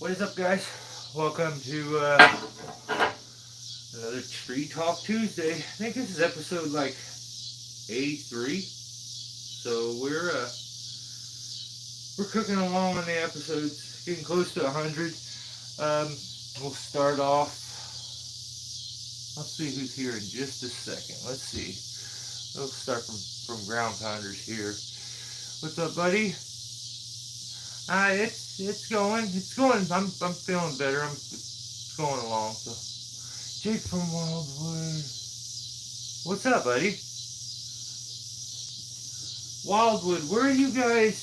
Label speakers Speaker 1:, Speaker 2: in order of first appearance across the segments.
Speaker 1: What is up, guys? Welcome to another Tree Talk Tuesday. I think this is episode like 83. So we're cooking along on the episodes, getting close to 100. We'll start off. Let's see who's here in just a second. Let's see. We'll start from Ground Pounders here. What's up, buddy? It's going. I'm feeling better. It's going along. So, Jake from Wildwood. What's up, buddy? Wildwood, where are you guys?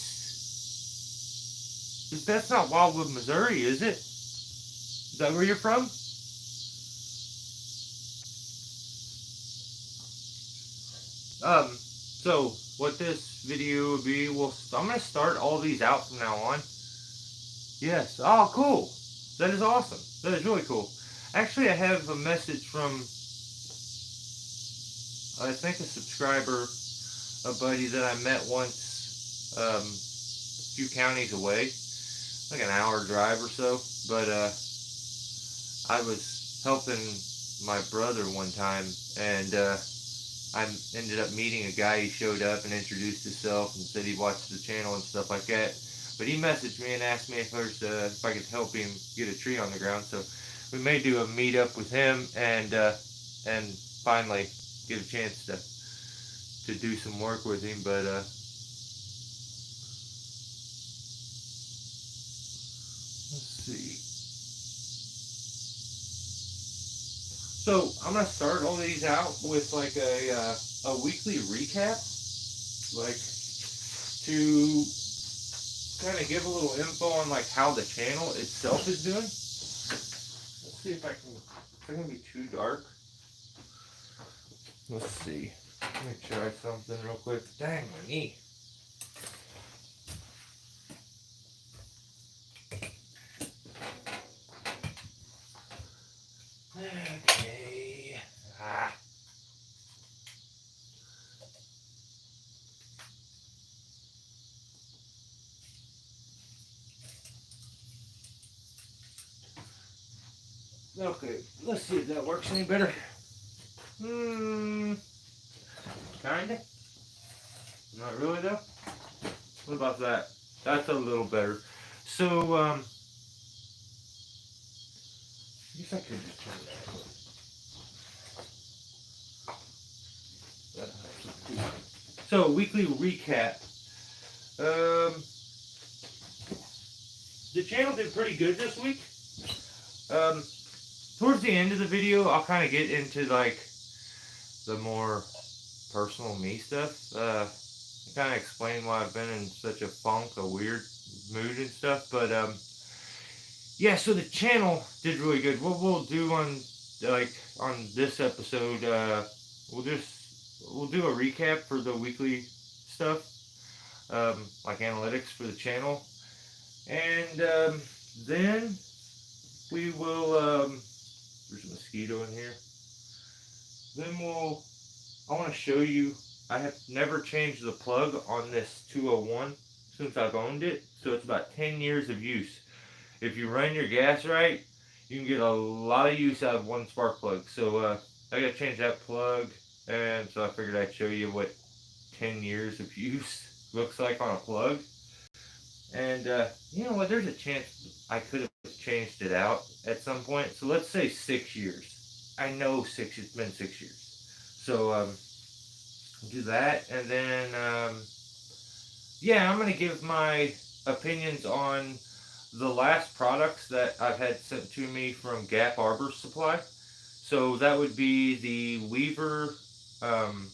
Speaker 1: That's not Wildwood, Missouri, is it? Is that where you're from? So what this video would be, well, I'm gonna start all these out from now on. Yes. Oh, cool. That is awesome. That is really cool. Actually, I have a message from, I think, a subscriber, a buddy that I met once, a few counties away, like an hour drive or so. But I was helping my brother one time, and I ended up meeting a guy. He showed up and introduced himself and said he watched the channel and stuff like that. But he messaged me and asked me if I could help him get a tree on the ground. So we may do a meetup with him and finally get a chance to do some work with him. But let's see. So I'm gonna start all these out with like a weekly recap, like to kind of give a little info on like how the channel itself is doing. Let's see if I can. It's not gonna be too dark. Let's see. Let me try something real quick. Dang, my knee. Okay. Okay, let's see if that works any better. Kinda. Not really though. What about that? That's a little better. So, I guess I could just turn that. So, weekly recap. The channel did pretty good this week. Towards the end of the video, I'll kind of get into like the more personal me stuff. Kind of explain why I've been in such a funk, a weird mood and stuff. But yeah, so the channel did really good. What we'll do on this episode, we'll do a recap for the weekly stuff, like analytics for the channel, and then we will. There's a mosquito in here. Then I want to show you. I have never changed the plug on this 201 since I've owned it, so it's about 10 years of use. If you run your gas right, you can get a lot of use out of one spark plug. So I got to change that plug, and so I figured I'd show you what 10 years of use, looks like, on a plug. And you know what? There's a chance I could have changed it out at some point. So let's say 6 years. I know it's been 6 years. So do that, and then yeah, I'm gonna give my opinions on the last products that I've had sent to me from Gap Arbor Supply. So that would be the Weaver. Um,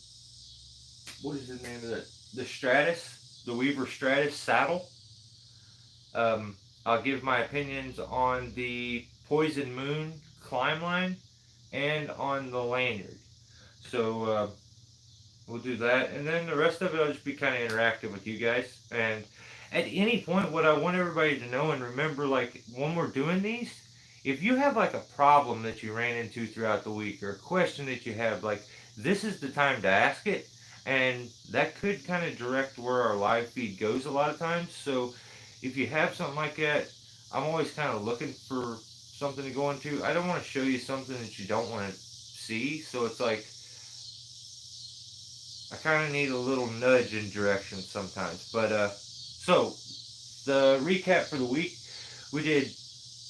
Speaker 1: what is the name of that? The Stratus, the Weaver Stratus saddle. Um, I'll give my opinions on the Poison Moon climb line and on the lanyard. So we'll do that, and then the rest of it will just be kind of interactive with you guys. And at any point, what I want everybody to know and remember, like when we're doing these, if you have like a problem that you ran into throughout the week or a question that you have, like this is the time to ask it, and that could kind of direct where our live feed goes a lot of times. So if you have something like that, I'm always kind of looking for something to go into. I don't want to show you something that you don't want to see, so it's like I kind of need a little nudge in direction sometimes. But so the recap for the week, we did.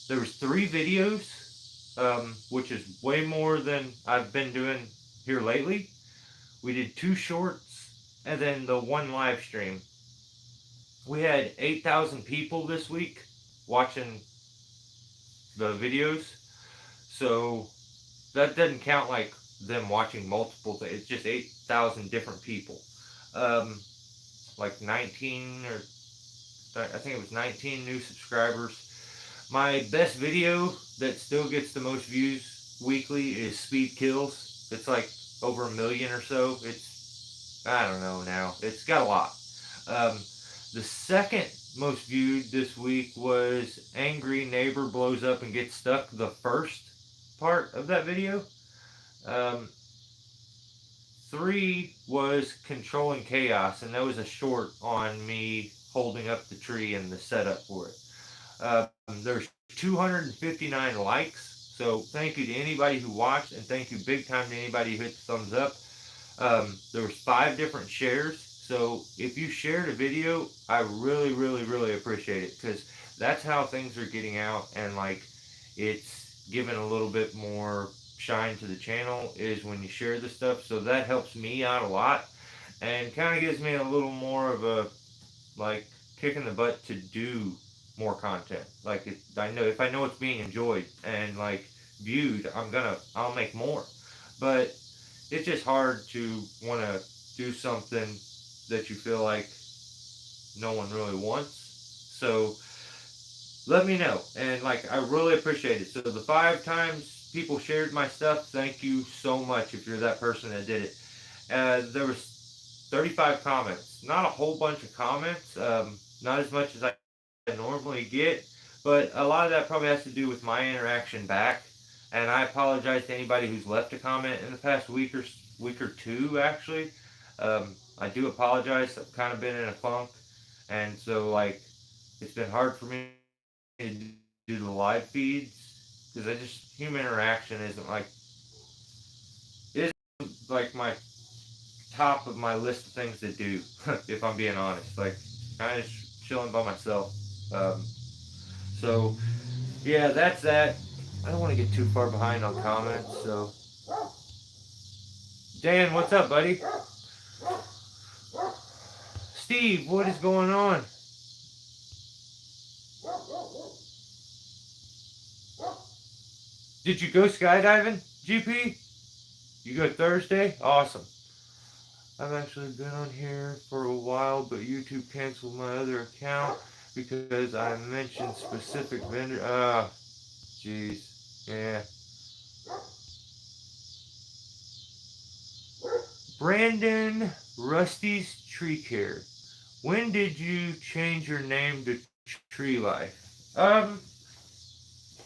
Speaker 1: There was 3 videos, which is way more than I've been doing here lately. We did 2 shorts and then the 1 live stream. We had 8,000 people this week watching the videos, so that doesn't count like them watching multiple things. It's just 8,000 different people. Like 19 or I think it was 19 new subscribers. My best video that still gets the most views weekly is Speed Kills. It's like over 1 million or so. It's, I don't know now. It's got a lot. The second most viewed this week was Angry Neighbor Blows Up and Gets Stuck, the first part of that video. 3 was Controlling Chaos, and that was a short on me holding up the tree and the setup for it. There's 259 likes, so thank you to anybody who watched, and thank you big time to anybody who hit the thumbs up. There was 5 different shares, so if you shared a video, I really, really, really appreciate it, because that's how things are getting out, and like it's giving a little bit more shine to the channel is when you share the stuff. So that helps me out a lot and kind of gives me a little more of a like kick in the butt to do more content. Like I know if I know it's being enjoyed and like viewed, I'll make more. But it's just hard to want to do something that you feel like no one really wants. So let me know, and like I really appreciate it. So the 5 times people shared my stuff, thank you so much if you're that person that did it. There was 35 comments, not a whole bunch of comments, not as much as I normally get, but a lot of that probably has to do with my interaction back. And I apologize to anybody who's left a comment in the past week or 2 actually. I do apologize. I've kind of been in a funk, and so like it's been hard for me to do the live feeds because human interaction isn't like my top of my list of things to do. If I'm being honest, like kind of chilling by myself. So yeah, that's that. I don't want to get too far behind on comments. So Dan, what's up, buddy? Steve, what is going on? Did you go skydiving, GP? You go Thursday? Awesome. I've actually been on here for a while, but YouTube canceled my other account because I mentioned specific vendor. Ah, jeez. Yeah. Brandon Rusty's Tree Care. When did you change your name to Tree Life?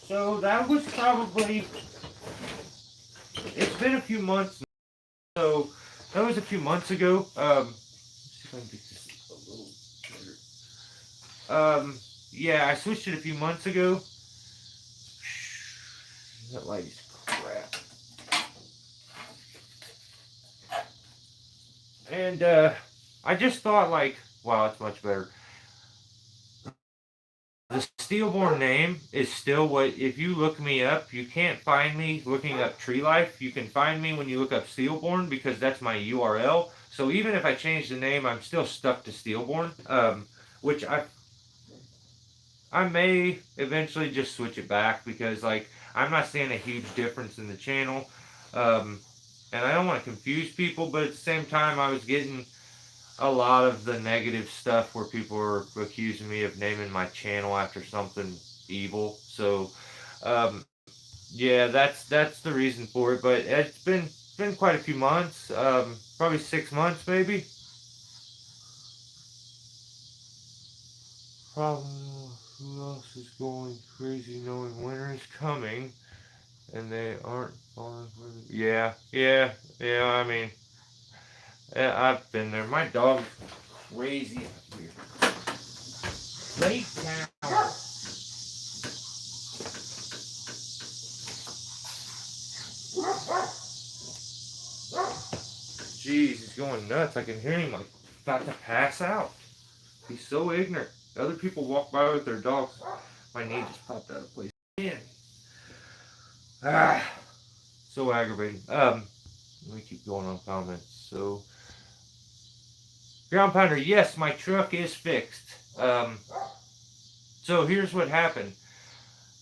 Speaker 1: So that was probably, it's been a few months. So that was a few months ago. Let's see if I can get this a little better. Yeah, I switched it a few months ago. That light is crap. And I just thought like, wow, it's much better. The Steelborn name is still what, if you look me up, you can't find me looking up Tree Life. You can find me when you look up Steelborn because that's my URL. So even if I change the name, I'm still stuck to Steelborn, which I may eventually just switch it back because like I'm not seeing a huge difference in the channel. Um, and I don't want to confuse people, but at the same time, I was getting a lot of the negative stuff where people were accusing me of naming my channel after something evil. So, um, yeah, that's the reason for it. But it's been quite a few months, probably 6 months maybe. Probably who else is going crazy knowing winter is coming and they aren't falling for the. Yeah, yeah, yeah. I mean, I've been there. My dog's crazy up here. Lay down. Jeez, he's going nuts. I can hear him like about to pass out. He's so ignorant. Other people walk by with their dogs. My knee just popped out of place. Man. Ah, so aggravating. Let me keep going on comments. So, Ground Pounder, yes, my truck is fixed. So here's what happened.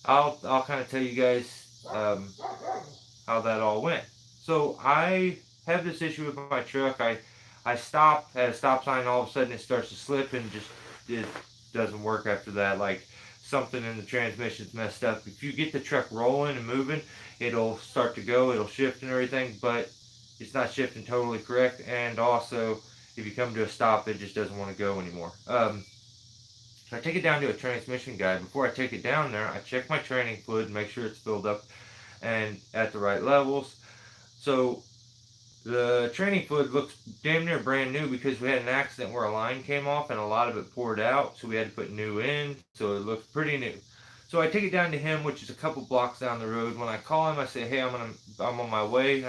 Speaker 1: I'll kind of tell you guys how that all went. So I have this issue with my truck. I stop at a stop sign. All of a sudden, it starts to slip and just it doesn't work after that. Like something in the transmission's messed up. If you get the truck rolling and moving, it'll start to go. It'll shift and everything, but it's not shifting totally correct. And also, if you come to a stop, it just doesn't want to go anymore. So I take it down to a transmission guy. Before I take it down there, I check my training fluid, make sure it's filled up and at the right levels. So the training fluid looks damn near brand new because we had an accident where a line came off and a lot of it poured out, so we had to put new in, so it looks pretty new. So I take it down to him, which is a couple blocks down the road. When I call him, I say, "Hey, I'm on my way.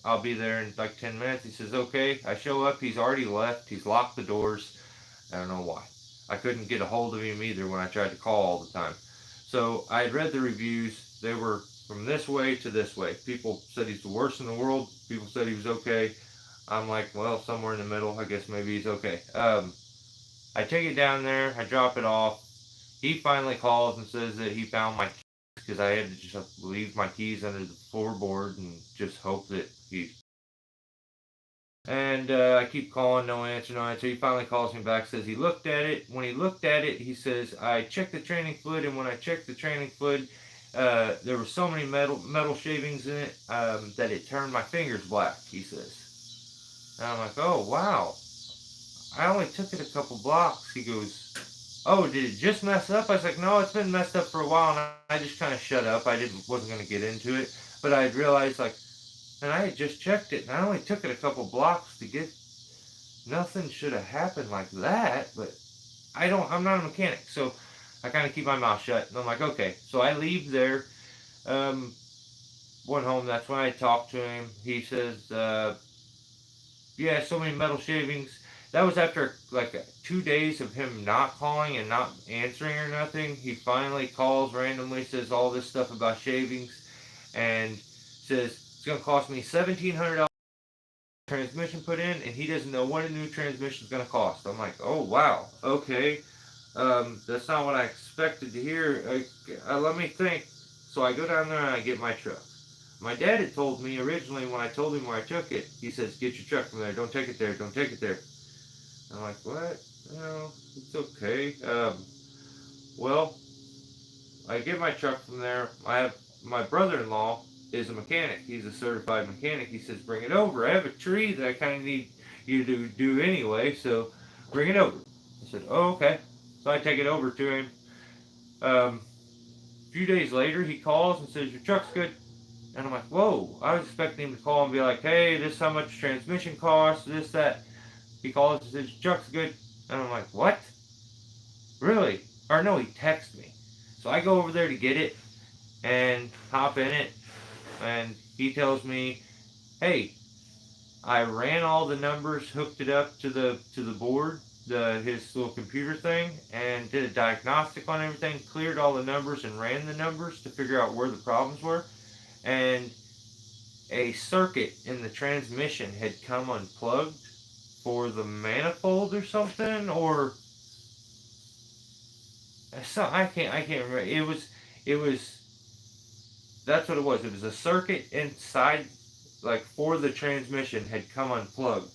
Speaker 1: I'll be there in like 10 minutes." He says, "Okay." I show up. He's already left. He's locked the doors. I don't know why. I couldn't get a hold of him either when I tried to call all the time. So I had read the reviews. They were from this way to this way. People said he's the worst in the world. People said he was okay. I'm like, well, somewhere in the middle. I guess maybe he's okay. I take it down there. I drop it off. He finally calls and says that he found my keys because I had to just leave my keys under the floorboard and just hope that he. And I keep calling, no answer, no answer. He finally calls me back, says he looked at it. When he looked at it, he says, I checked the training fluid, and when I checked the training fluid, there were so many metal shavings in it that it turned my fingers black, he says. And I'm like, oh, wow. I only took it a couple blocks. He goes, oh, did it just mess up? I was like, no, it's been messed up for a while, and I just kind of shut up. Wasn't going to get into it. But I had realized, like, and I had just checked it, and I only took it a couple blocks to get. Nothing should have happened like that, but I'm not a mechanic, so I kind of keep my mouth shut. And I'm like, okay. So I leave there, went home. That's when I talked to him. He says, yeah, so many metal shavings. That was after like 2 days of him not calling and not answering or nothing. He finally calls randomly, says all this stuff about shavings, and says it's going to cost me $1,700 transmission put in, and he doesn't know what a new transmission is going to cost. I'm like, oh wow, okay, that's not what I expected to hear. Let me think. So I go down there and I get my truck. My dad had told me originally when I told him where I took it, he says, get your truck from there, don't take it there, don't take it there. I'm like, what? No, it's okay. Well, I get my truck from there. I have my brother-in-law is a mechanic. He's a certified mechanic. He says, bring it over. I have a tree that I kind of need you to do anyway, so bring it over. I said, oh, okay. So I take it over to him. A few days later, he calls and says, your truck's good. And I'm like, whoa. I was expecting him to call and be like, hey, this is how much transmission costs, this, that. He calls and says, your truck's good. And I'm like, what? Really? Or no, he texts me. So I go over there to get it and hop in it, and he tells me, hey, I ran all the numbers, hooked it up to the board, his little computer thing, and did a diagnostic on everything, cleared all the numbers and ran the numbers to figure out where the problems were. And a circuit in the transmission had come unplugged for the manifold or something, or so I can't remember. It was that's what it was. It was a circuit inside, like for the transmission, had come unplugged.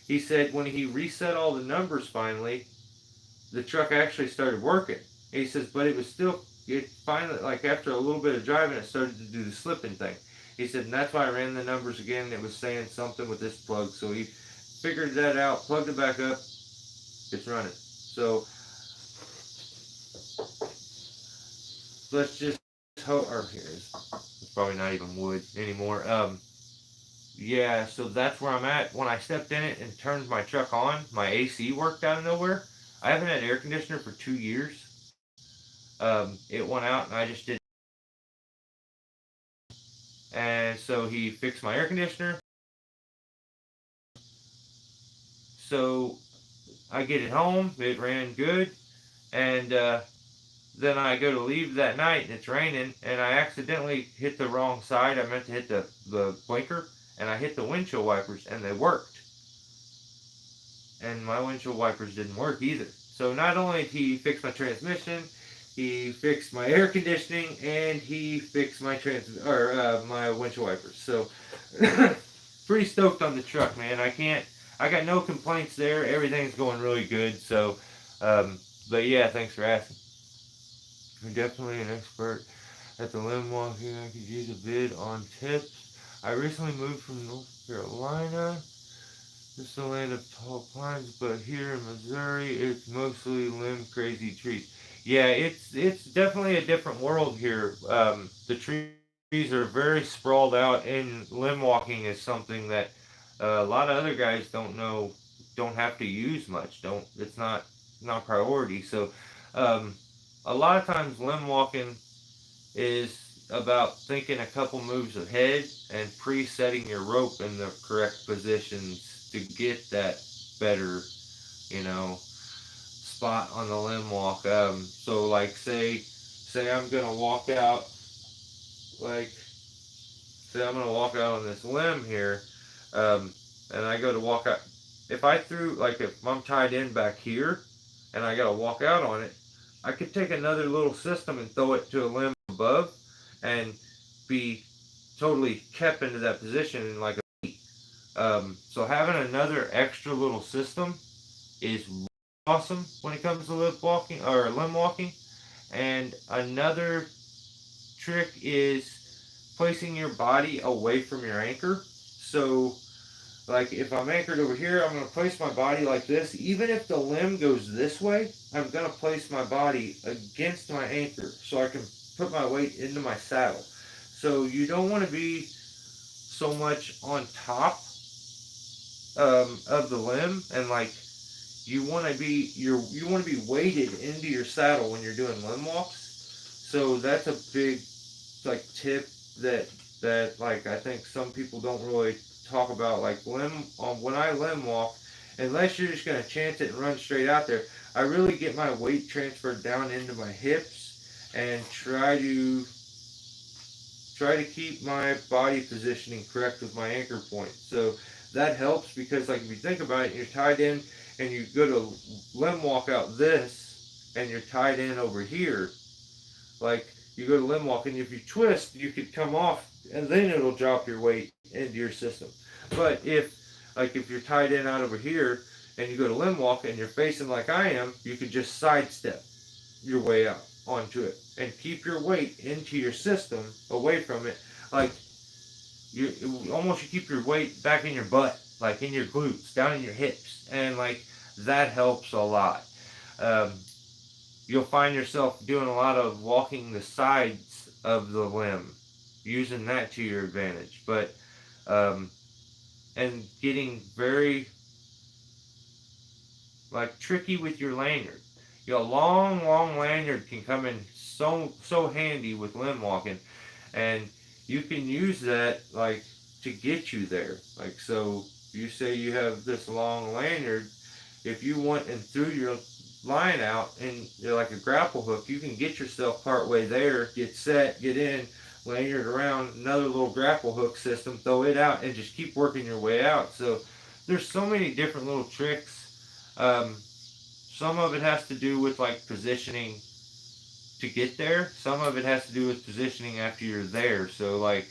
Speaker 1: He said when he reset all the numbers finally, the truck actually started working. He says, but it was still, it finally, like after a little bit of driving, it started to do the slipping thing. He said, and that's why I ran the numbers again. It was saying something with this plug. So he figured that out, plugged it back up, it's running. So let's just hope, or here, it's probably not even wood anymore. Yeah, so that's where I'm at. When I stepped in it and turned my truck on, my AC worked out of nowhere. I haven't had air conditioner for 2 years. It went out and I just did. And so he fixed my air conditioner. So I get it home. It ran good. And then I go to leave that night and it's raining. And I accidentally hit the wrong side. I meant to hit the blinker. And I hit the windshield wipers and they worked. And my windshield wipers didn't work either. So not only did he fix my transmission, he fixed my air conditioning, and he fixed my my windshield wipers. So pretty stoked on the truck, man. I got no complaints there. Everything's going really good. So, but yeah, thanks for asking. I'm definitely an expert at the limb walking. I could use a bid on tips. I recently moved from North Carolina. This is the land of tall pines, but here in Missouri, it's mostly limb crazy trees. Yeah, it's definitely a different world here. The trees are very sprawled out, and limb walking is something that a lot of other guys don't know, don't have to use much. Don't It's not priority. So, um, a lot of times limb walking is about thinking a couple moves ahead and pre-setting your rope in the correct positions to get that better, you know, spot on the limb walk. So like say I'm gonna walk out, like say I'm gonna walk out on this limb here, um, and I go to walk out. If I threw, like if I'm tied in back here, and I gotta walk out on it, I could take another little system and throw it to a limb above, and be totally kept into that position in like a week. So having another extra little system is awesome when it comes to limb walking or limb walking. And another trick is placing your body away from your anchor. So like if I'm anchored over here, I'm going to place my body like this. Even if the limb goes this way, I'm going to place my body against my anchor so I can put my weight into my saddle. So you don't want to be so much on top of the limb, and like you want to be weighted into your saddle when you're doing limb walks. So that's a big like tip that like I think some people don't really talk about. Like when I limb walk, unless you're just gonna chance it and run straight out there, I really get my weight transferred down into my hips and try to keep my body positioning correct with my anchor point. So that helps because like if you think about it, you're tied in and you go to limb walk out this and you're tied in over here, like you go to limb walk and if you twist, you could come off and then it'll drop your weight into your system. But if you're tied in out over here and you go to limb walk and you're facing like I am, you could just sidestep your way out onto it and keep your weight into your system away from it. Like you keep your weight back in your butt, like in your glutes, down in your hips, and like that helps a lot. Um, you'll find yourself doing a lot of walking the sides of the limb, using that to your advantage. But and getting very like tricky with your lanyard. Your long lanyard can come in so handy with limb walking, and you can use that like to get you there. Like, so you say you have this long lanyard. If you went and threw your line out and you're like a grapple hook, you can get yourself part way there, get set, get in, lanyard around, another little grapple hook system, throw it out, and just keep working your way out. So there's so many different little tricks. Some of it has to do with like positioning to get there. Some of it has to do with positioning after you're there. So like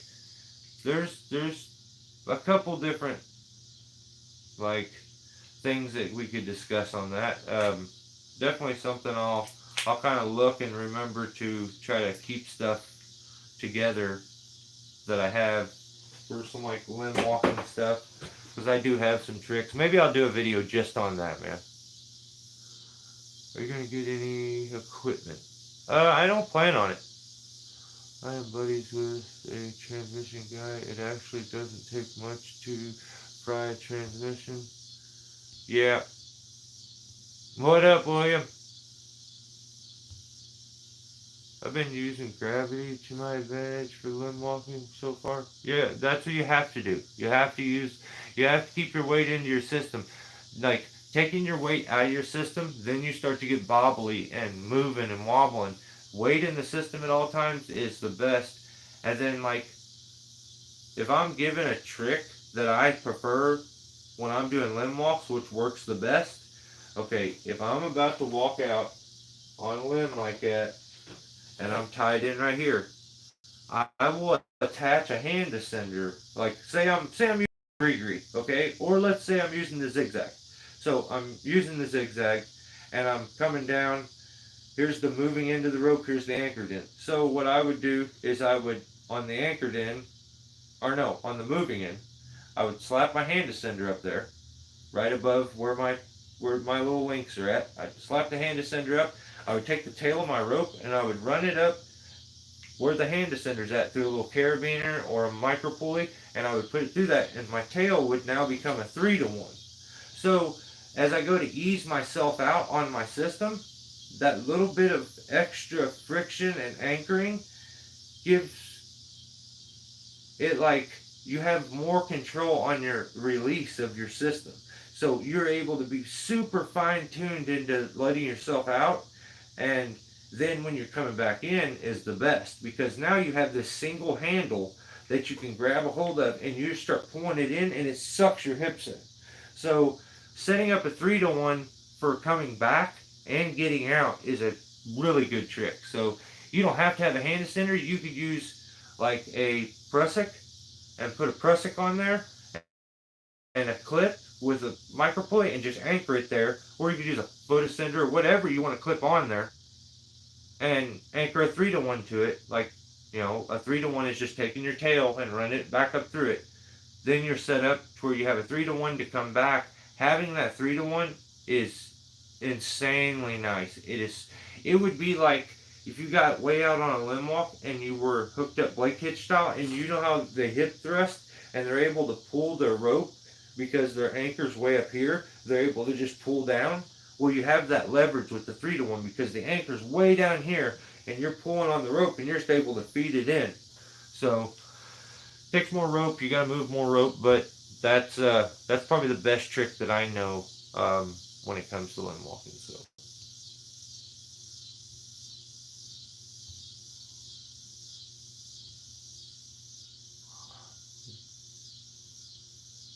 Speaker 1: there's a couple different like things that we could discuss on that. Definitely something I'll kind of look and remember to try to keep stuff together that I have for some like limb walking stuff, because I do have some tricks. Maybe I'll do a video just on that, man. Are you gonna get any equipment? I don't plan on it. I am buddies with a transmission guy. It actually doesn't take much to fry a transmission. Yeah. What up, William? I've been using gravity to my advantage for limb walking so far. Yeah, that's what you have to do. You have to keep your weight into your system. Like, taking your weight out of your system, then you start to get bobbly and moving and wobbling. Weight in the system at all times is the best. And then, like, if I'm given a trick that I prefer when I'm doing limb walks, which works the best, okay, if I'm about to walk out on a limb like that, and I'm tied in right here, I will attach a hand descender. Like, say I'm using gree, okay, or let's say I'm using the zigzag. So I'm using the zigzag, and I'm coming down. Here's the moving end of the rope. Here's the anchored end. So what I would do is I would, on the anchored end, or no, on the moving end, I would slap my hand descender up there, right above where my little links are at. I'd slap the hand descender up. I would take the tail of my rope and I would run it up where the hand descender's at through a little carabiner or a micro pulley, and I would put it through that, and my tail would now become a 3-to-1. So as I go to ease myself out on my system, that little bit of extra friction and anchoring gives it, like, you have more control on your release of your system. So you're able to be super fine-tuned into letting yourself out, and then when you're coming back in is the best, because now you have this single handle that you can grab a hold of and you just start pulling it in and it sucks your hips in. So setting up a 3-to-1 for coming back and getting out is a really good trick. So you don't have to have a hand extender. You could use like a prusik and put a prusik on there and a clip with a micro pulley and just anchor it there, or you could use a foot extender or whatever you want to clip on there and anchor a 3-to-1 to it. Like, you know, a 3-to-1 is just taking your tail and run it back up through it. Then you're set up to where you have a 3-to-1 to come back. Having that 3-to-1 is insanely nice. It would be like if you got way out on a limb walk and you were hooked up Blake hitch style, and you know how they hip thrust and they're able to pull their rope because their anchor's way up here, they're able to just pull down. Well, you have that leverage with the 3-to-1 because the anchor's way down here and you're pulling on the rope and you're just able to feed it in. So it takes more rope, you gotta move more rope, but that's probably the best trick that I know when it comes to limb walking. So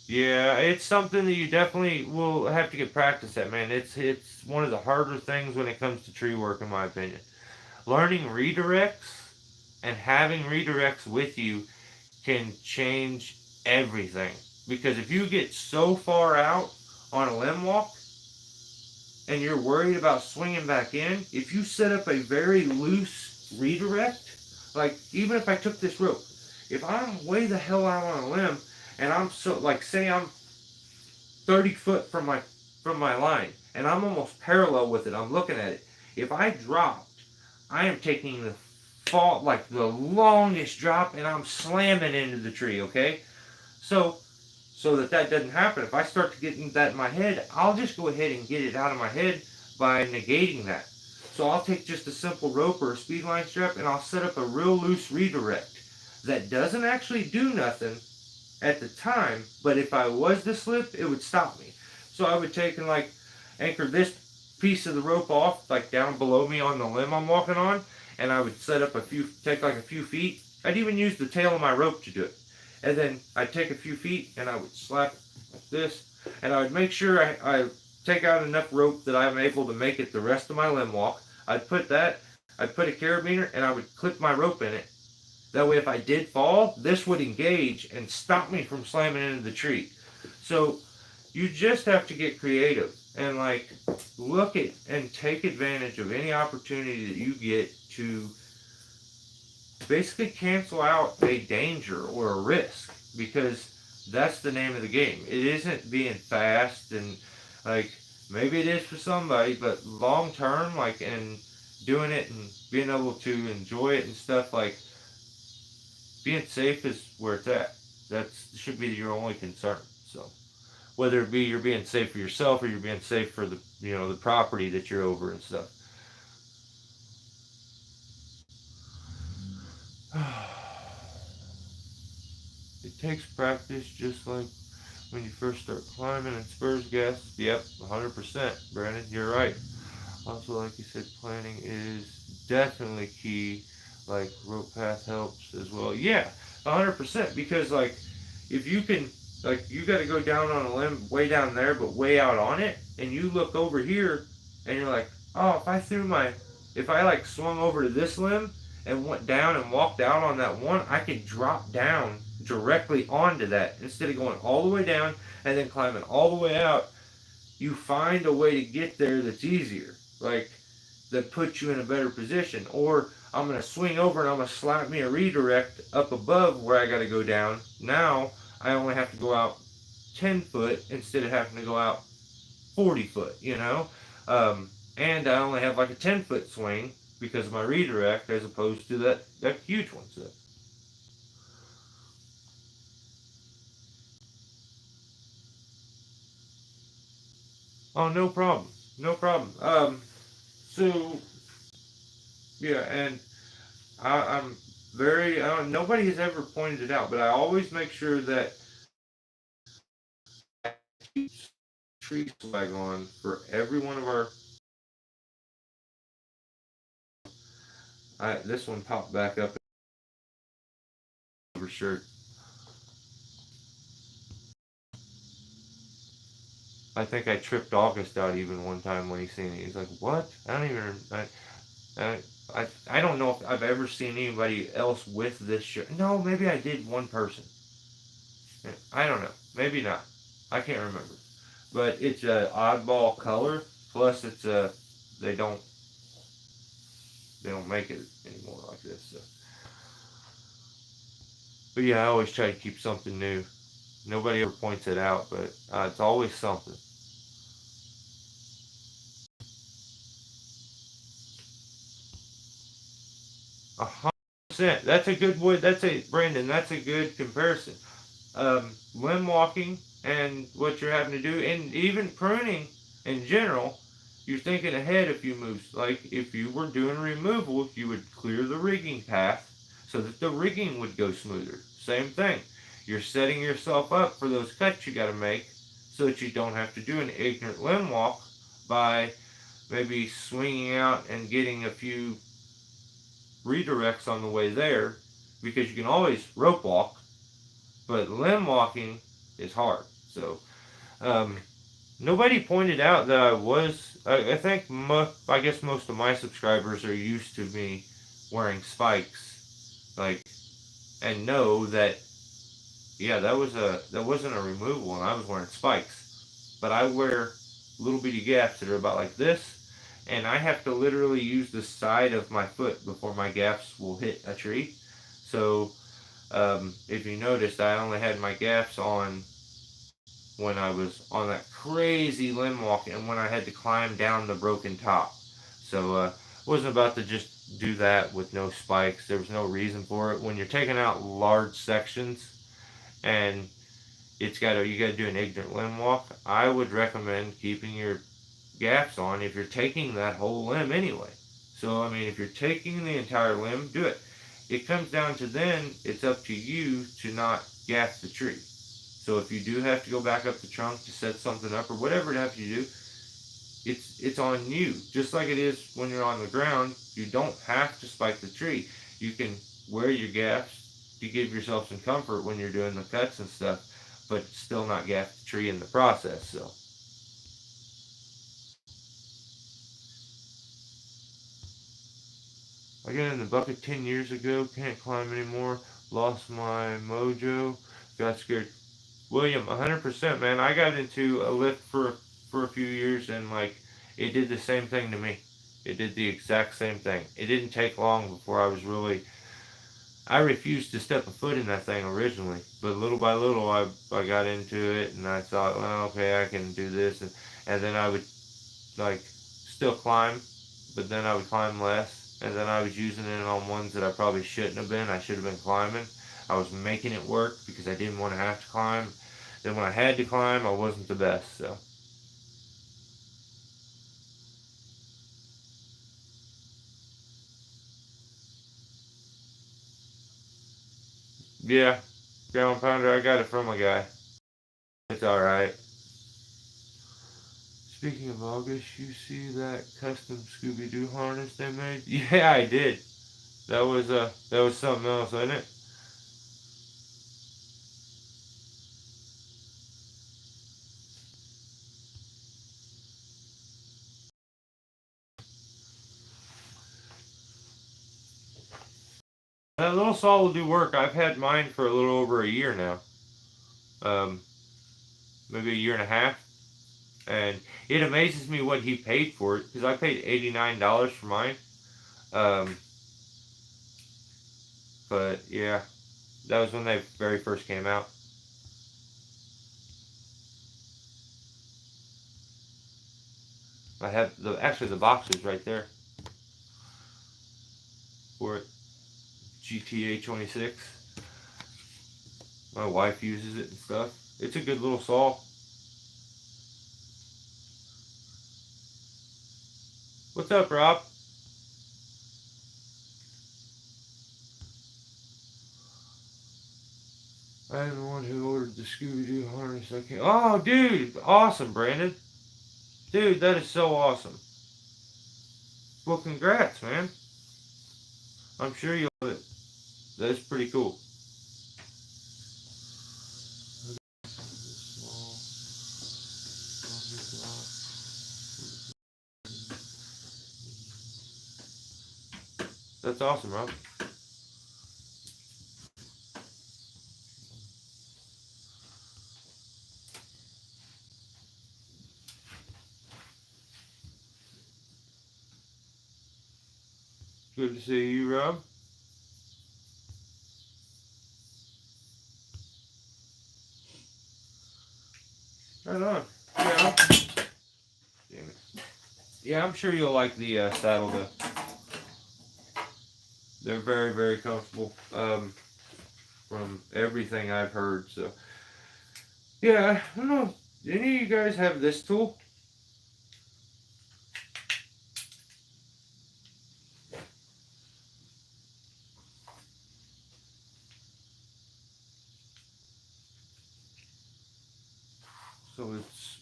Speaker 1: yeah, it's something that you definitely will have to get practice at, man. It's one of the harder things when it comes to tree work, in my opinion. Learning redirects and having redirects with you can change everything. Because if you get so far out on a limb walk and you're worried about swinging back in, if you set up a very loose redirect, like even if I took this rope, if I'm way the hell out on a limb and I'm so, like, say I'm 30 foot from my line and I'm almost parallel with it, I'm looking at it. If I dropped, I am taking the fall, like the longest drop, and I'm slamming into the tree, okay? So that doesn't happen, if I start to get that in my head, I'll just go ahead and get it out of my head by negating that. So I'll take just a simple rope or a speed line strap and I'll set up a real loose redirect that doesn't actually do nothing, at the time, but if I was to slip, it would stop me. So I would take and like anchor this piece of the rope off, like down below me on the limb I'm walking on, and I would set up take like a few feet. I'd even use the tail of my rope to do it. And then I'd take a few feet and I would slap it like this, and I would make sure I take out enough rope that I'm able to make it the rest of my limb walk. I'd put a carabiner and I would clip my rope in it. That way, if I did fall, this would engage and stop me from slamming into the tree. So you just have to get creative and like look at and take advantage of any opportunity that you get to basically cancel out a danger or a risk, because that's the name of the game. It isn't being fast and like maybe it is for somebody, but long term, like and doing it and being able to enjoy it and stuff, like being safe is where it's at. That should be your only concern. So whether it be you're being safe for yourself or you're being safe for the the property that you're over and stuff. It takes practice, just like when you first start climbing and spurs gas. Yep, 100%, Brandon. You're right. Also, like you said, planning is definitely key. Like rope path helps as well. Yeah, 100%. Because like, if you can, like, you got to go down on a limb way down there, but way out on it, and you look over here, and you're like, oh, if I like swung over to this limb and went down and walked out on that one, I could drop down directly onto that instead of going all the way down and then climbing all the way out. You find a way to get there that's easier, like that puts you in a better position. Or I'm gonna swing over and I'm gonna slap me a redirect up above where I gotta go down. Now I only have to go out 10 foot instead of having to go out 40 foot, and I only have like a 10-foot swing because of my redirect as opposed to that huge one. So, oh, no problem, no problem. So yeah, and I'm very. Nobody has ever pointed it out, but I always make sure that I keep tree swag on for every one of our. This one popped back up over shirt. I think I tripped August out even one time when he seen it. He's like, "What? I don't even. I, I don't know if I've ever seen anybody else with this shirt. No, maybe I did one person. I don't know. Maybe not. I can't remember. But it's a oddball color. Plus, it's a they don't they don't make it anymore like this. So. But yeah, I always try to keep something new. Nobody ever points it out, but it's always something. 100%. That's a good way. That's a Brandon. That's a good comparison. Limb walking and what you're having to do, and even pruning in general, you're thinking ahead a few moves. Like if you were doing removal, you would clear the rigging path so that the rigging would go smoother. Same thing. You're setting yourself up for those cuts you got to make so that you don't have to do an ignorant limb walk by maybe swinging out and getting a few redirects on the way there, because you can always rope walk, but limb walking is hard. So um, nobody pointed out that I was. I think I guess most of my subscribers are used to me wearing spikes, like, and know that yeah, that wasn't a removal, and I was wearing spikes, but I wear little bitty gaps that are about like this, and I have to literally use the side of my foot before my gaps will hit a tree. So if you noticed, I only had my gaps on when I was on that crazy limb walk and when I had to climb down the broken top. So wasn't about to just do that with no spikes. There was no reason for it. When you're taking out large sections and you gotta do an ignorant limb walk, I would recommend keeping your gaps on if you're taking that whole limb anyway. So I mean, if you're taking the entire limb, do it. It comes down to then it's up to you to not gap the tree. So if you do have to go back up the trunk to set something up or whatever it have to do, it's on you. Just like it is when you're on the ground, you don't have to spike the tree. You can wear your gaffs to give yourself some comfort when you're doing the cuts and stuff, but still not gaff the tree in the process. So I got in the bucket 10 years ago, can't climb anymore, lost my mojo, got scared. William, 100%, man. I got into a lift for a few years, and like it did the same thing to me. It did the exact same thing. It didn't take long before I was really. I refused to step a foot in that thing originally, but little by little, I got into it, and I thought, well, okay, I can do this, and then I would like still climb, but then I would climb less, and then I was using it on ones that I probably shouldn't have been. I should have been climbing. I was making it work because I didn't want to have to climb. Then when I had to climb, I wasn't the best. So yeah, gallon pounder. I got it from a guy. It's all right. Speaking of August, you see that custom Scooby Doo harness they made? Yeah, I did. That was something else, wasn't it? That little saw will do work. I've had mine for a little over a year now. Um, Maybe a year and a half, and it amazes me what he paid for it because I paid $89 for mine. Um, but yeah, that was when they very first came out. I have the box is right there for it. GTA 26. My wife uses it and stuff. It's a good little saw. What's up, Rob? I am the one who ordered the Scooby Doo harness. I can't. Oh, dude, awesome, Brandon. Dude, that is so awesome. Well, congrats, man. I'm sure you'll love it. That's pretty cool. That's awesome, Rob. Good to see you, Rob. Right on. Yeah. Damn it. Yeah, I'm sure you'll like the saddle though. They're very, very comfortable. From everything I've heard. So yeah, I don't know. Do any of you guys have this tool? So it's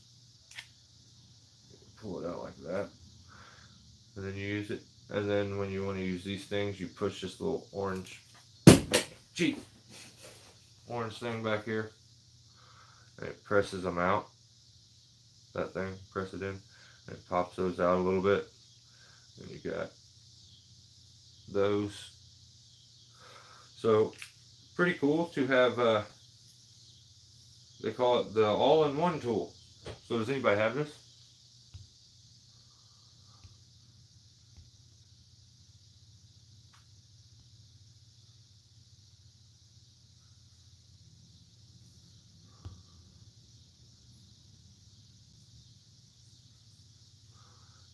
Speaker 1: pull it out like that, and then you use it. And then when you want to use these things, you push this little orange, gee, orange thing back here, and it presses them out. That thing, press it in, and it pops those out a little bit. And you got those. So pretty cool to have. They call it the all-in-one tool. So does anybody have this?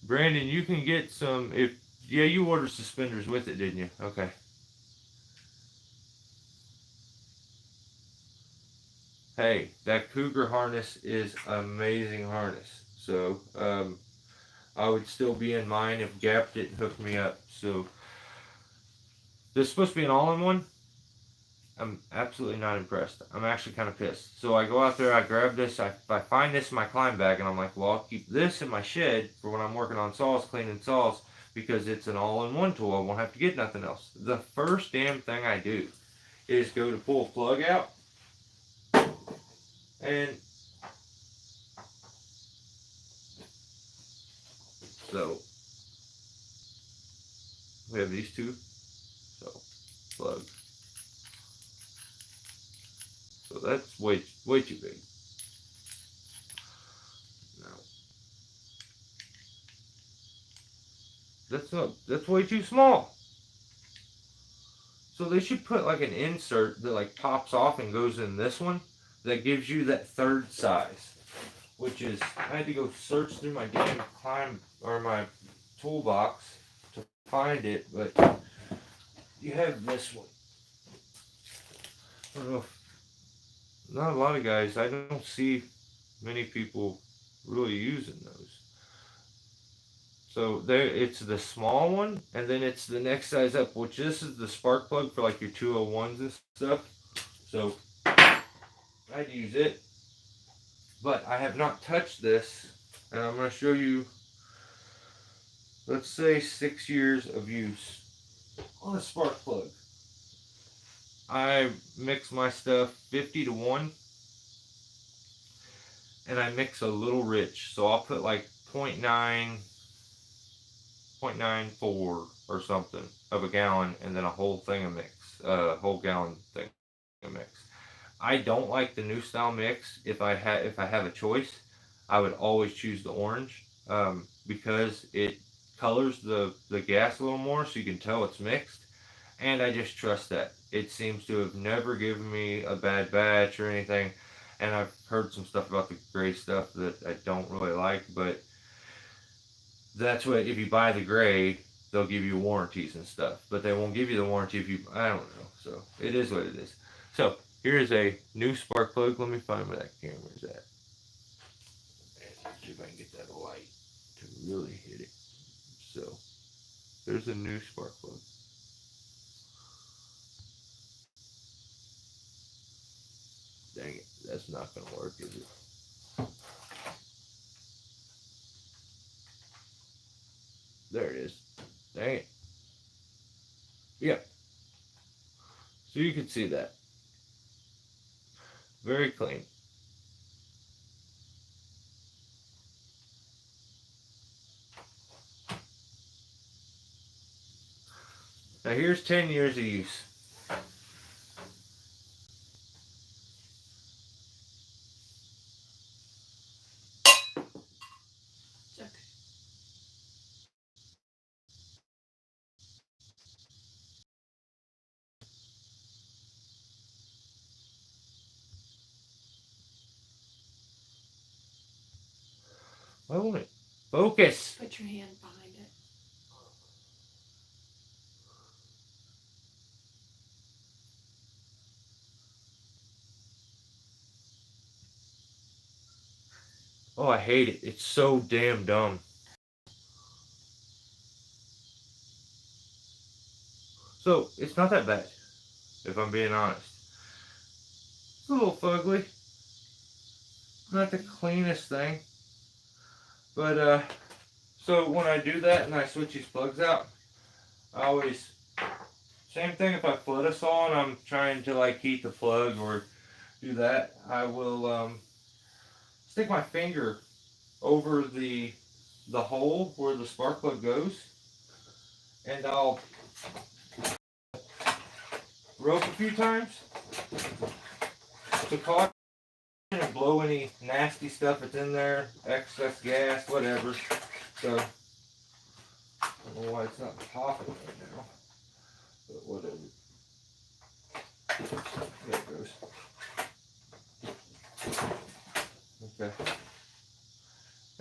Speaker 1: Brandon, you can get some if yeah, you ordered suspenders with it, didn't you? Okay. Hey, that Cougar harness is amazing harness. So I would still be in mine if Gap didn't hook me up. So this is supposed to be an all-in-one. I'm absolutely not impressed. I'm actually kind of pissed. So I go out there, I grab this, I find this in my climb bag, and I'm like, well, I'll keep this in my shed for when I'm working on saws, cleaning saws, because it's an all-in-one tool. I won't have to get nothing else. The first damn thing I do is go to pull a plug out, and so we have these two, so plug. So that's way too big. No, that's way too small. So they should put like an insert that like pops off and goes in this one that gives you that third size. Which is, I had to go search through my damn climb or my toolbox to find it, but you have this one. I don't know if, not a lot of guys, I don't see many people really using those. So there, it's the small one, and then it's the next size up, which this is the spark plug for like your 201s and stuff. So I'd use it, but I have not touched this, and I'm going to show you, let's say 6 years of use on a spark plug. I mix my stuff 50 to 1, and I mix a little rich. So I'll put like 0.94 or something of a gallon, and then a whole thing of mix, whole gallon thing of mix. I don't like the new style mix. If I have a choice, I would always choose the orange, because it colors the gas a little more, so you can tell it's mixed. And I just trust that. It seems to have never given me a bad batch or anything. And I've heard some stuff about the gray stuff that I don't really like, but that's what, if you buy the gray, they'll give you warranties and stuff, but they won't give you the warranty if you, I don't know. So it is what it is. So here is a new spark plug. Let me find where that camera is at. And see if I can get that light to really hit it. So there's a new spark plug. Dang it, that's not gonna work, is it? There it is. Dang it. Yeah. So you can see that. Very clean. Now here's 10 years of use.
Speaker 2: Okay.
Speaker 1: Why won't it focus?
Speaker 2: Put your hand behind it.
Speaker 1: Oh, I hate it. It's so damn dumb. So it's not that bad, if I'm being honest. It's a little fugly. Not the cleanest thing. But so when I do that and I switch these plugs out, I always, same thing if I flood a saw and I'm trying to like heat the plug or do that, I will stick my finger over the hole where the spark plug goes, and I'll rope a few times to caution and blow any nasty stuff that's in there, excess gas, whatever. So I don't know why it's not popping right now, but whatever. There it goes. Okay.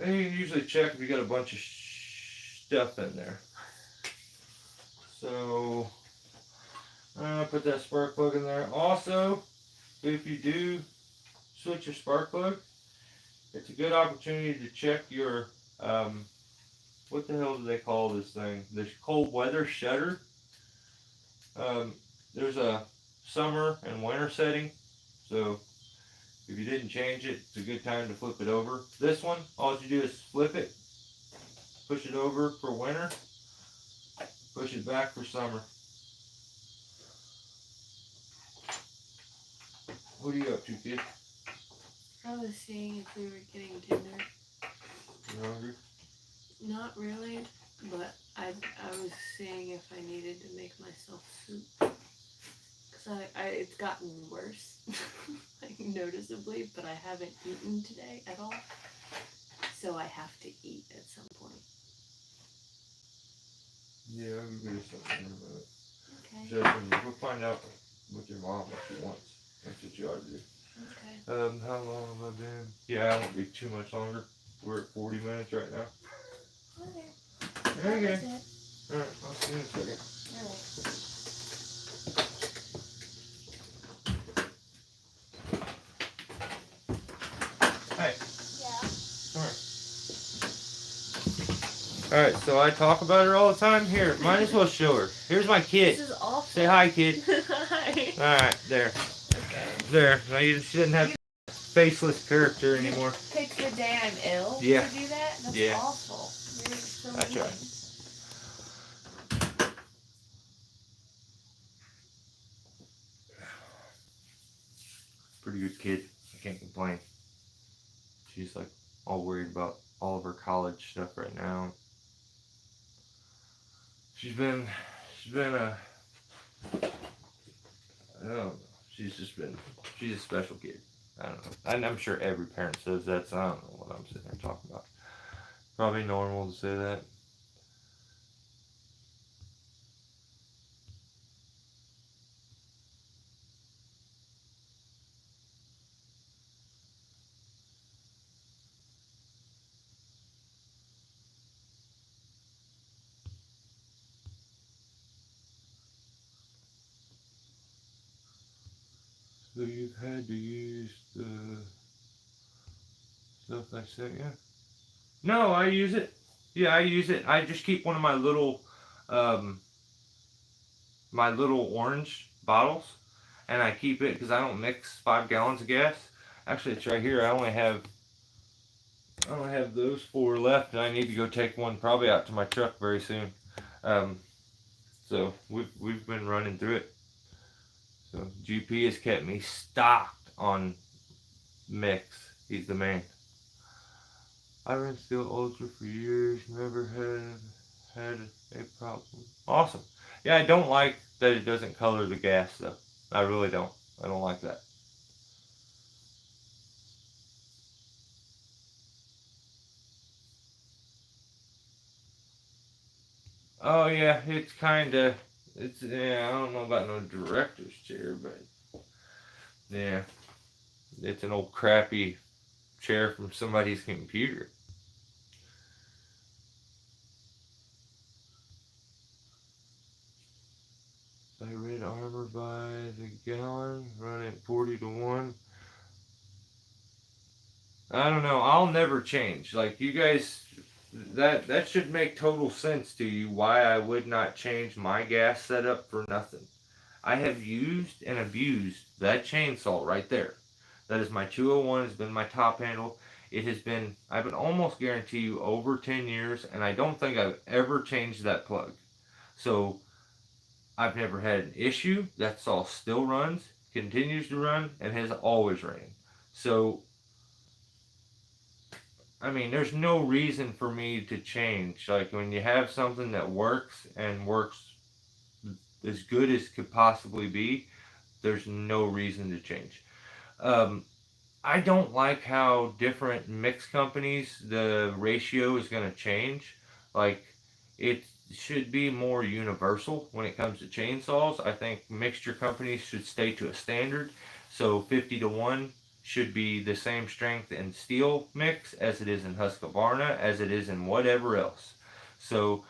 Speaker 1: And you can usually check if you got a bunch of stuff in there. So put that spark plug in there. Also, if you do switch your spark plug, it's a good opportunity to check your what the hell do they call this thing? The cold weather shutter. Um, there's a summer and winter setting. So if you didn't change it, it's a good time to flip it over. This one, all you do is flip it, push it over for winter, push it back for summer. What are you up to, kid?
Speaker 2: I was seeing if we were getting dinner.
Speaker 1: You hungry?
Speaker 2: Not really, but I was seeing if I needed to make myself soup. Cause it's gotten worse, like noticeably, but I haven't eaten today at all. So I have to eat at some point.
Speaker 1: Yeah, I'm gonna do something in a minute.
Speaker 2: Okay.
Speaker 1: Just, we'll find out with your mom what she wants. That's what you ought to do.
Speaker 2: Okay.
Speaker 1: How long have I been? Yeah, I won't be too much longer. We're at 40 minutes right now.
Speaker 2: Okay.
Speaker 1: Okay.
Speaker 2: That was it.
Speaker 1: Alright, I'll see you in a second.
Speaker 2: Alright.
Speaker 1: Hey.
Speaker 2: Yeah.
Speaker 1: Alright, so I talk about her all the time. Here, might as well show her. Here's my kid.
Speaker 2: This is awful.
Speaker 1: Say hi, kid.
Speaker 2: Hi.
Speaker 1: Alright, there.
Speaker 2: Okay.
Speaker 1: There. Now she doesn't have faceless character anymore.
Speaker 2: Pick the day I'm ill
Speaker 1: Yeah.
Speaker 2: to do that? That's
Speaker 1: Yeah.
Speaker 2: awful. You're so
Speaker 1: That's
Speaker 2: mean.
Speaker 1: right. Pretty good kid. I can't complain. She's like all worried about all of her college stuff right now. She's been a, I don't know. She's a special kid. I don't know. And I'm sure every parent says that, so I don't know what I'm sitting there talking about. Probably normal to say that. So you've had to use the stuff I sent you? No, I use it. Yeah, I use it. I just keep one of um, my little orange bottles, and I keep it because I don't mix 5 gallons of gas. Actually, it's right here. I only have those 4 left, and I need to go take one probably out to my truck very soon. Um, so we've been running through it. So GP has kept me stocked on mix. He's the man. I ran Steel Ultra for years. Never had a problem. Awesome. Yeah, I don't like that it doesn't color the gas though. I really don't. I don't like that. Oh yeah, it's kinda. Yeah. I don't know about no director's chair, but yeah, it's an old crappy chair from somebody's computer. I read armor by the gallon, run at 40 to 1. I don't know. I'll never change. Like you guys, that should make total sense to you why I would not change my gas setup for nothing. I have used and abused that chainsaw right there. That is my 201. Has been my top handle. It has been, I would almost guarantee you, over 10 years, and I don't think I've ever changed that plug. So I've never had an issue. That saw still runs, continues to run, and has always ran. So I mean, there's no reason for me to change. Like when you have something that works and works as good as could possibly be, there's no reason to change. Um, I don't like how different mix companies the ratio is going to change. Like it should be more universal when it comes to chainsaws. I think mixture companies should stay to a standard. So 50 to 1 should be the same strength in steel mix as it is in Husqvarna, as it is in whatever else. So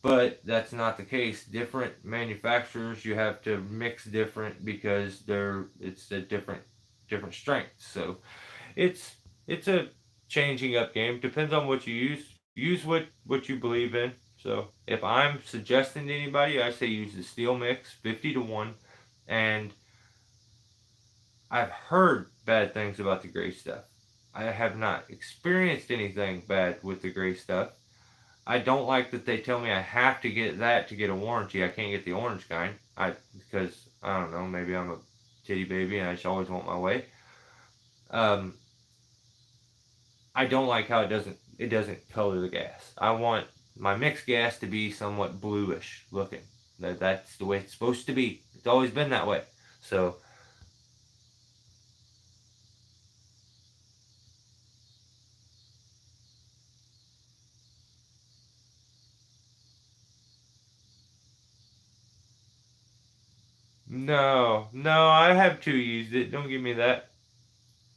Speaker 1: but that's not the case. Different manufacturers, you have to mix different because it's a different strength. So it's it's a changing up game. Depends on what you use. Use what you believe in. So if I'm suggesting to anybody, I say use the steel mix 50 to 1, and I've heard bad things about the gray stuff. I have not experienced anything bad with the gray stuff. I don't like that they tell me I have to get that to get a warranty. I can't get the orange kind. Because I don't know, maybe I'm a titty baby and I just always want my way. Um, I don't like how it doesn't color the gas. I want my mixed gas to be somewhat bluish looking. That's the way it's supposed to be. It's always been that way. So no, no, I have two used it. Don't give me that.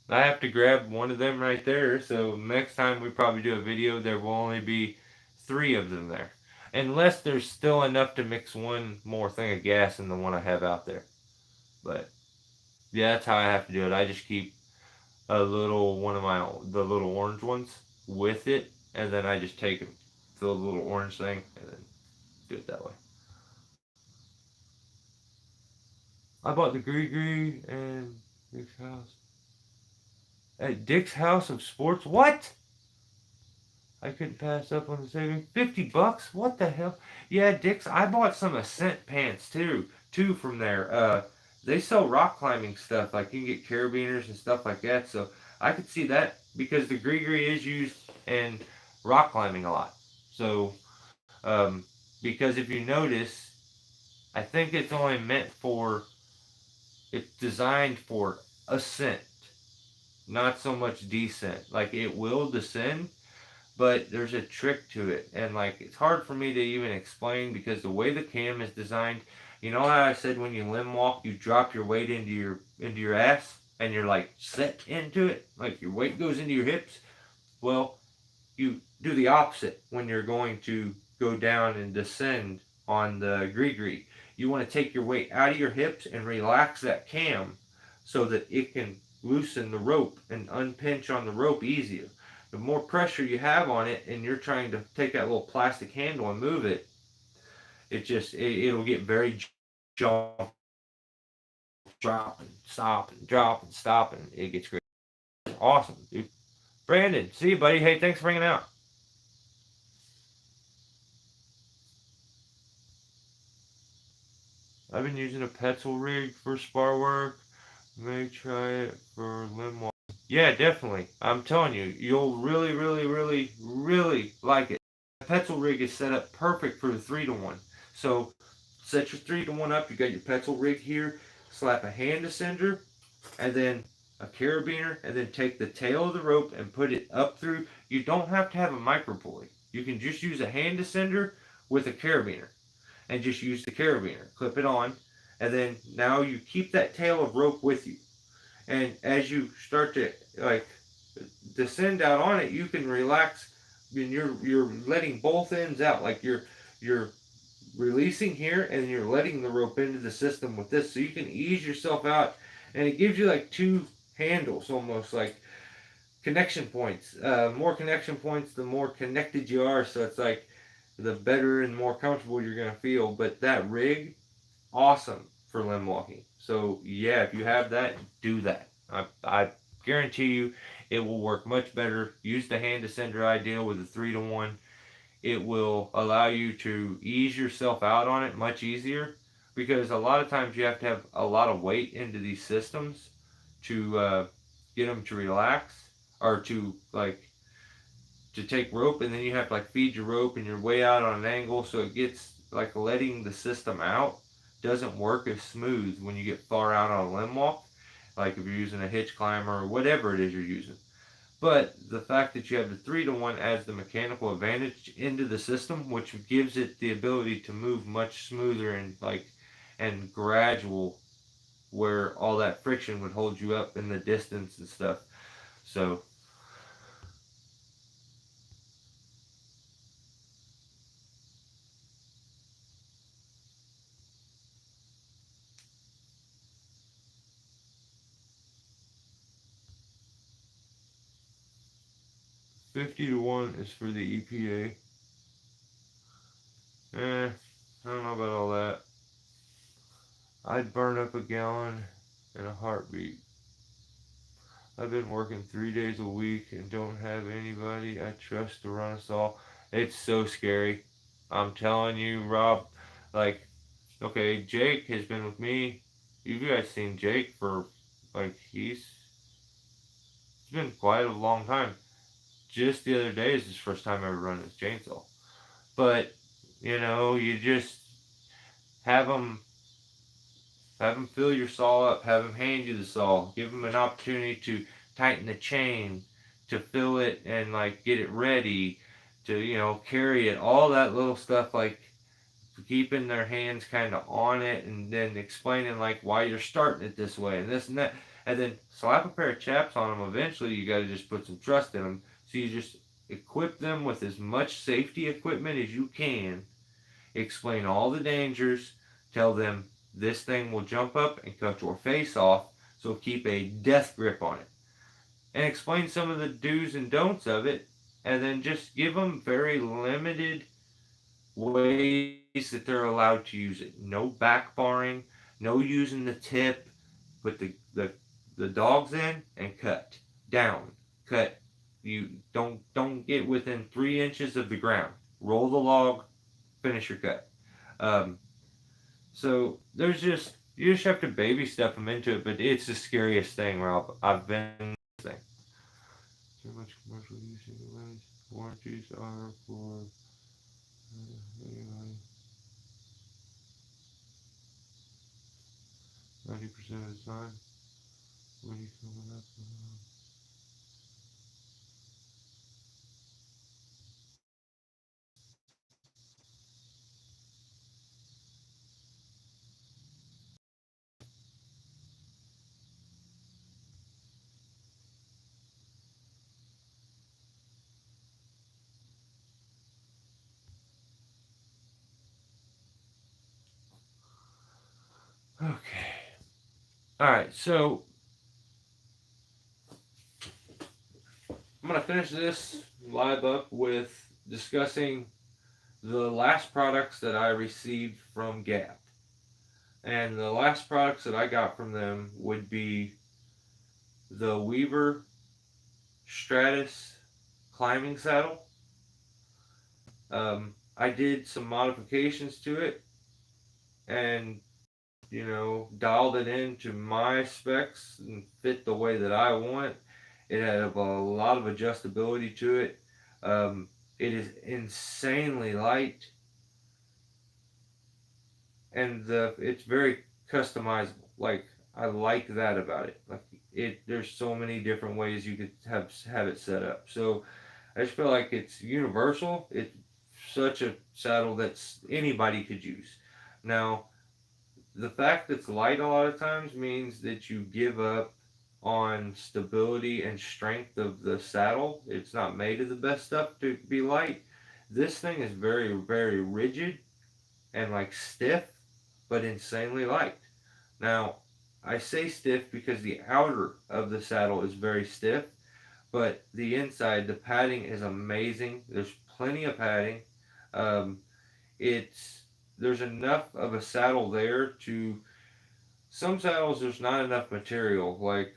Speaker 1: I have to grab one of them right there. So next time we probably do a video, there will only be three of them there, unless there's still enough to mix one more thing of gas in the one I have out there. But yeah, that's how I have to do it. I just keep a little one of my the little orange ones with it, and then I just take it, fill the little orange thing, and then do it that way. I bought the Gree and Dick's house at Dick's House of Sports. What? I couldn't pass up on the saving. $50? What the hell? Yeah, Dick's. I bought some Ascent pants too from there. They sell rock climbing stuff. Like you can get carabiners and stuff like that. So I could see that because the Gree is used in rock climbing a lot. So because if you notice, I think it's only meant for it's designed for ascent, not so much descent. Like it will descend, but there's a trick to it, and like it's hard for me to even explain because the way the cam is designed. You know how I said when you limb walk, you drop your weight into your ass, and you're like set into it, like your weight goes into your hips. Well, you do the opposite when you're going to go down and descend on the gree. You want to take your weight out of your hips and relax that cam so that it can loosen the rope and unpinch on the rope easier. The more pressure you have on it and you're trying to take that little plastic handle and move it, it'll get very jump, drop and stop and drop and stop and it gets great. Awesome, dude. Brandon, see you, buddy. Hey, thanks for hanging out. I've been using a Petzl rig for spar work. May try it for limb walk. Yeah, definitely. I'm telling you, you'll really, really, really, really like it. The Petzl rig is set up perfect for the 3-to-1. So set your 3-to-1 up. You got your Petzl rig here. Slap a hand ascender and then a carabiner, and then take the tail of the rope and put it up through. You don't have to have a micro pulley. You can just use a hand ascender with a carabiner and just use the carabiner. Clip it on, and then now you keep that tail of rope with you. And as you start to like descend out on it, you can relax, and you're letting both ends out. Like you're releasing here, and you're letting the rope into the system with this, so you can ease yourself out, and it gives you like two handles almost like connection points. More connection points, the more connected you are. So it's like the better and more comfortable you're gonna feel. But that rig, awesome for limb walking. So yeah, if you have that, do that. I guarantee you, it will work much better. Use the hand ascender ideal with a 3-to-1. It will allow you to ease yourself out on it much easier because a lot of times you have to have a lot of weight into these systems to get them to relax or to like to take rope, and then you have to like feed your rope and you're way out on an angle, so it gets like letting the system out doesn't work as smooth when you get far out on a limb walk, like if you're using a hitch climber or whatever it is you're using. But the fact that you have the 3-to-1 adds the mechanical advantage into the system, which gives it the ability to move much smoother and like and gradual, where all that friction would hold you up in the distance and stuff. So 50-to-1 is for the EPA. I don't know about all that. I'd burn up a gallon in a heartbeat. I've been working 3 days a week and don't have anybody I trust to run us all. It's so scary. I'm telling you, Rob. Like, okay, Jake has been with me. You guys seen Jake for like he's been quite a long time. Just the other day is his first time ever running his chainsaw. But you just have him have him fill your saw up, have him hand you the saw, give him an opportunity to tighten the chain, to fill it and like get it ready, to carry it, all that little stuff like keeping their hands kind of on it and then explaining like why you're starting it this way and this and that, and then slap a pair of chaps on them. Eventually you got to just put some trust in them, so you just equip them with as much safety equipment as you can, explain all the dangers, tell them this thing will jump up and cut your face off, so keep a death grip on it, and explain some of the do's and don'ts of it, and then just give them very limited ways that they're allowed to use it. No back barring, no using the tip. Put the dogs in and cut down, cut. You don't get within 3 inches of the ground. Roll the log, finish your cut. Um, so there's just you just have to baby step them into it, but it's the scariest thing, Rob. I've been thing. Too much commercial use of warranties are for anybody. 90% of the time. What are you coming up with? Okay. All right. So I'm gonna finish this live up with discussing the last products that I received from Gap. And the last products that I got from them would be the Weaver Stratus climbing saddle. I did some modifications to it and, dialed it into my specs and fit the way that I want. It had a lot of adjustability to it. Um, it is insanely light, and it's very customizable. Like, I like that about it. Like, there's so many different ways you could have it set up. So I just feel like it's universal. It's such a saddle that anybody could use. Now, the fact that it's light a lot of times means that you give up on stability and strength of the saddle. It's not made of the best stuff to be light. This thing is very, very rigid and like stiff, but insanely light. Now, I say stiff because the outer of the saddle is very stiff, but the inside, the padding is amazing. There's plenty of padding. Um, it's there's enough of a saddle there to some saddles. There's not enough material. Like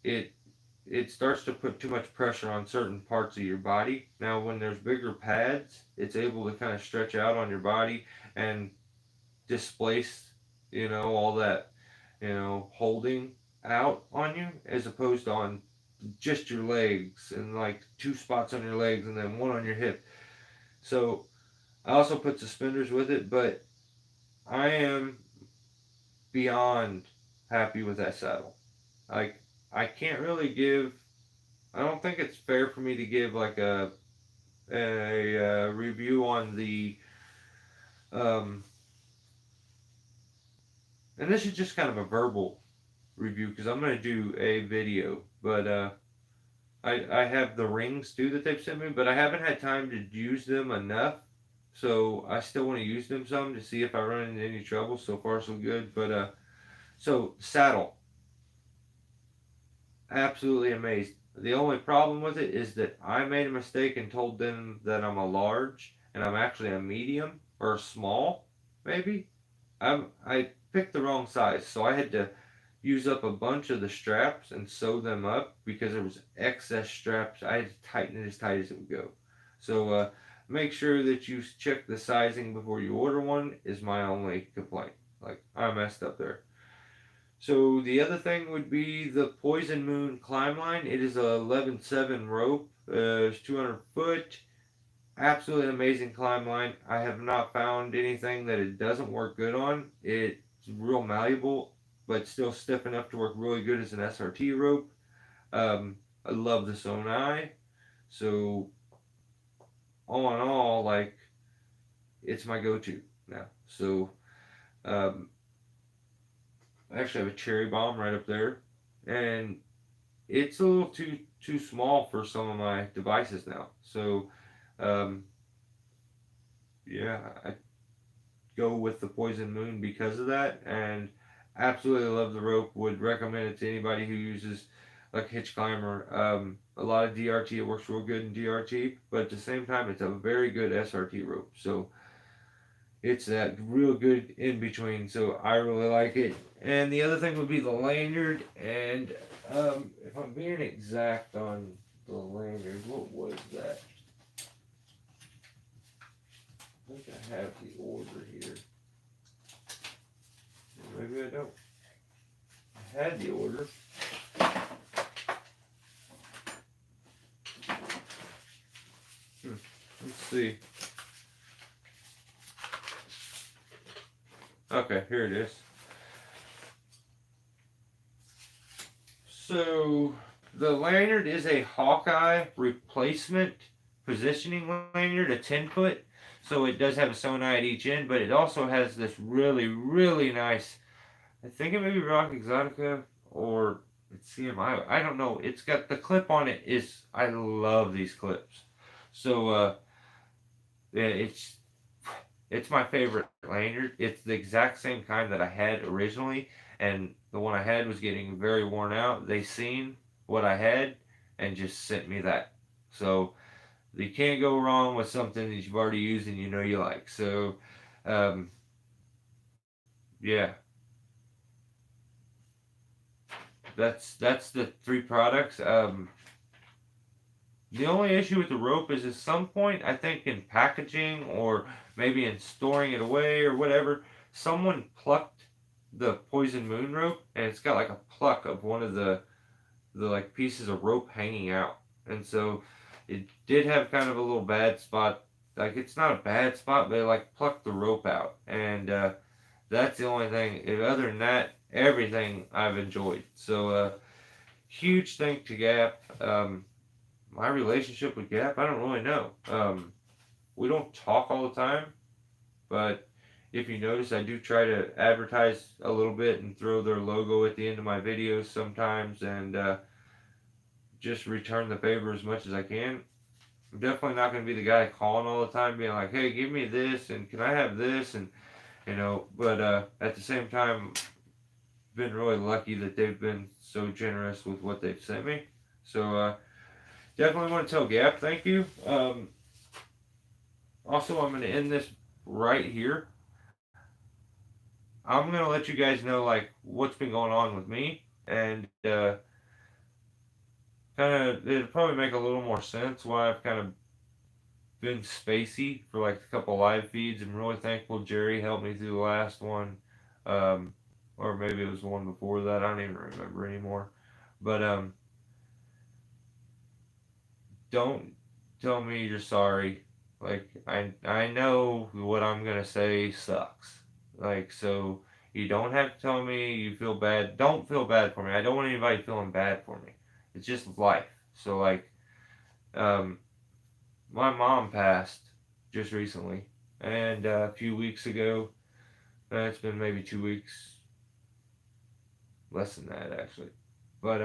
Speaker 1: it, it starts to put too much pressure on certain parts of your body. Now, when there's bigger pads, it's able to kind of stretch out on your body and displace, all that, holding out on you, as opposed to on just your legs and like two spots on your legs and then one on your hip. So I also put suspenders with it, but I am beyond happy with that saddle. Like, I can't really give. I don't think it's fair for me to give like a review on the um, and this is just kind of a verbal review because I'm gonna do a video, but I have the rings too that they've sent me, but I haven't had time to use them enough. So I still want to use them some to see if I run into any trouble. So far, so good. But so saddle, absolutely amazed. The only problem with it is that I made a mistake and told them that I'm a large, and I'm actually a medium or a small, maybe. I picked the wrong size, so I had to use up a bunch of the straps and sew them up because there was excess straps. I had to tighten it as tight as it would go. So make sure that you check the sizing before you order one is my only complaint. Like I messed up there. So the other thing would be the Poison Moon climb line. It is a 11.7 rope. It's 200 foot. Absolutely amazing climb line. I have not found anything that it doesn't work good on. It's real malleable, but still stiff enough to work really good as an SRT rope. I love the Sonai. So all in all, like it's my go-to now. So um, I actually have a cherry bomb right up there, and it's a little too small for some of my devices now. So um, yeah, I go with the Poison Moon because of that, and absolutely love the rope. Would recommend it to anybody who uses like hitch climber. A lot of DRT, it works real good in DRT, but at the same time, it's a very good SRT rope. So it's that real good in between. So I really like it. And the other thing would be the lanyard. And if I'm being exact on the lanyard, what was that? I think I have the order here. Maybe I don't. I had the order. Let's see. Okay, here it is. So the lanyard is a Hawkeye replacement positioning lanyard, a 10 foot. So it does have a Sonai at each end, but it also has this really nice. I think it may be Rock Exotica or it's CMI. I don't know. It's got the clip on it. Is I love these clips. So yeah, it's my favorite lanyard. It's the exact same kind that I had originally, and the one I had was getting very worn out. They seen what I had and just sent me that. So you can't go wrong with something that you've already used and you know you like. So, um, yeah, that's the three products. The only issue with the rope is at some point, I think in packaging or maybe in storing it away or whatever, someone plucked the Poison Moon rope and it's got like a pluck of one of the like pieces of rope hanging out. And so it did have kind of a little bad spot. Like it's not a bad spot, but it like plucked the rope out. And that's the only thing. Other than that, everything I've enjoyed. So huge thank to Gap. My relationship with Gap, I don't really know. We don't talk all the time, but if you notice, I do try to advertise a little bit and throw their logo at the end of my videos sometimes, and just return the favor as much as I can. I'm definitely not going to be the guy calling all the time, being like, "Hey, give me this, and can I have this?" and But at the same time, been really lucky that they've been so generous with what they've sent me. So definitely want to tell Gap thank you. Also, I'm going to end this right here. I'm going to let you guys know like what's been going on with me, and kind of it'll probably make a little more sense why I've kind of been spacey for like a couple live feeds. I'm really thankful Jerry helped me through the last one, um, or maybe it was the one before that. I don't even remember anymore. But don't tell me you're sorry. Like I know what I'm gonna say sucks. Like so you don't have to tell me you feel bad. Don't feel bad for me. I don't want anybody feeling bad for me. It's just life. So like um my mom passed just recently, and a few weeks ago. It's been maybe 2 weeks, less than that actually. But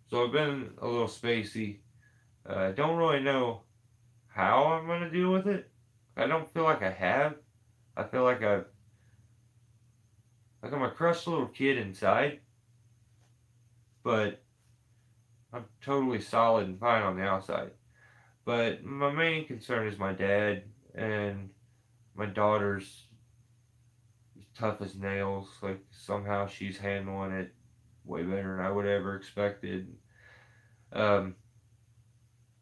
Speaker 1: so I've been a little spacey. I don't really know how I'm gonna deal with it. I don't feel like I have. I feel like I'm a crushed little kid inside, but I'm totally solid and fine on the outside. But my main concern is my dad and my daughter's tough as nails. Like somehow she's handling it way better than I would ever expected. Um,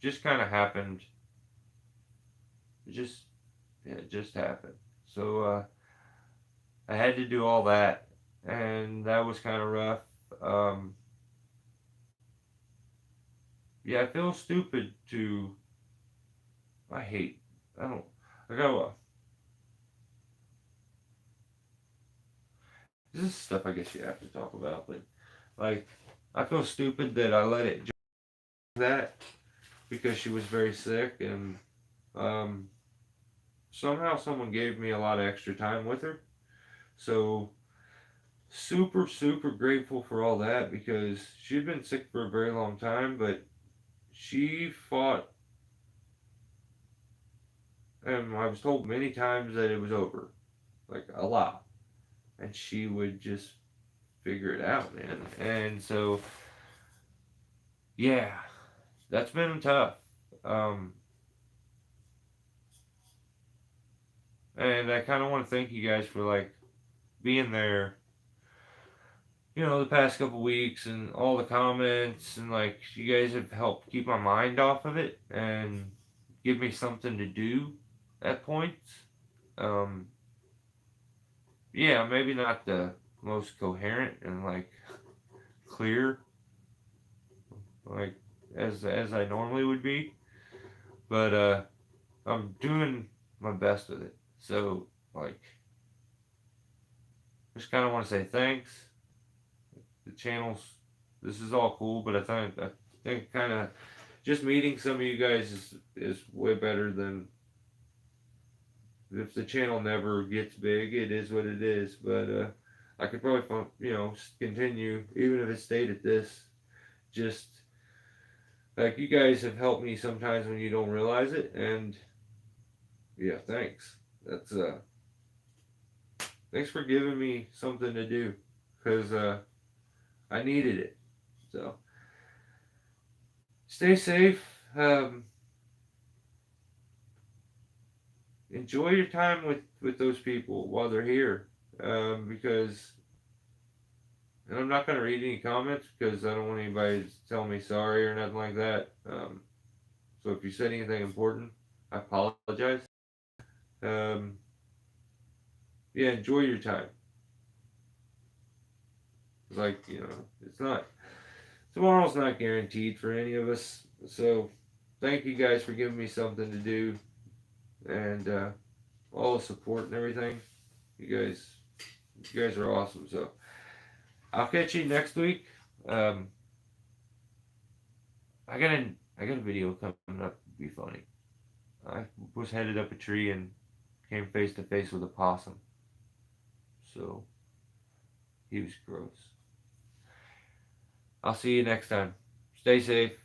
Speaker 1: just kind of happened. It just yeah, it just happened. So I had to do all that, and that was kind of rough. Um, yeah, I feel stupid to. I hate. I don't. I go. This is stuff I guess you have to talk about, but like I feel stupid that I let it that because she was very sick, and um, somehow someone gave me a lot of extra time with her. So super super grateful for all that because she'd been sick for a very long time, but she fought, and I was told many times that it was over, like a lot, and she would just figure it out, man. And so yeah, that's been tough. Um, and I kind of want to thank you guys for like being there, the past couple weeks and all the comments and like you guys have helped keep my mind off of it and give me something to do at points. Um, yeah, maybe not the most coherent and like clear like as I normally would be, but I'm doing my best with it. So like, just kind of want to say thanks. The channels, this is all cool, but I think kind of just meeting some of you guys is way better than if the channel never gets big. It is what it is, but I could probably continue even if it stayed at this. Just like you guys have helped me sometimes when you don't realize it, and yeah, thanks. That's thanks for giving me something to do because I needed it. So stay safe. Enjoy your time with those people while they're here, because and I'm not gonna read any comments because I don't want anybody to tell me sorry or nothing like that. So if you said anything important, I apologize. Um, yeah, enjoy your time. Like it's not tomorrow's not guaranteed for any of us. So thank you guys for giving me something to do and all the support and everything. You guys, you guys are awesome. So I'll catch you next week. Um, I got a video coming up. To be funny. I was headed up a tree and came face to face with a possum. So he was gross. I'll see you next time. Stay safe.